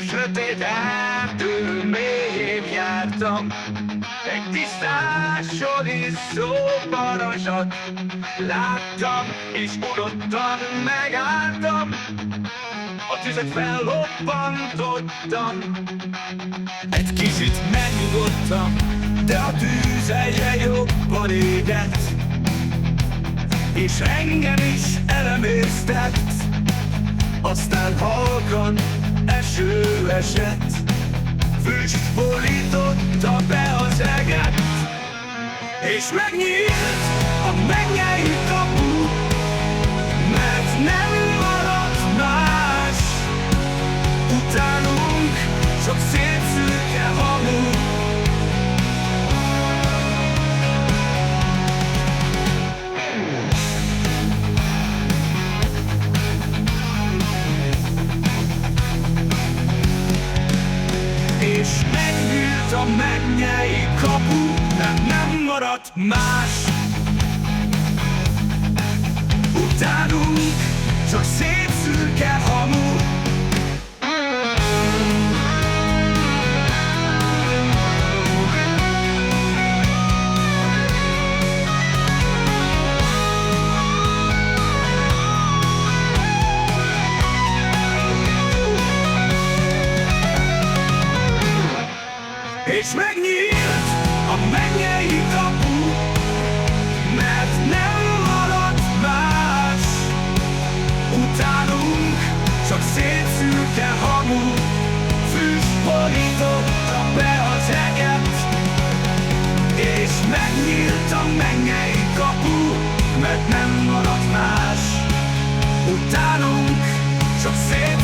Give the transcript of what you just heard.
Sötét erdő mélyén jártam, egy tisztásod iszó varázsat láttam, és unottan megálltam, a tüzet fellobbantottam. Egy kicsit megnyugodtam, de a tűz egyre jobban égett, és engem is elemésztett. Aztán halkan eső esett, füst borította be az eget, és megnyílt a mennyei kapu, mert nem maradt más utánunk, csak szép szürke hamu. És megnyílt a mennyei kapu, nem maradt más utánunk, csak szép szürke hamu. És megnyílt a mennyei kapu, mert nem maradt más utánunk, csak szép szürke hamu. Füst borította be az eget, és megnyílt a mennyei kapu, mert nem maradt más utánunk, csak szép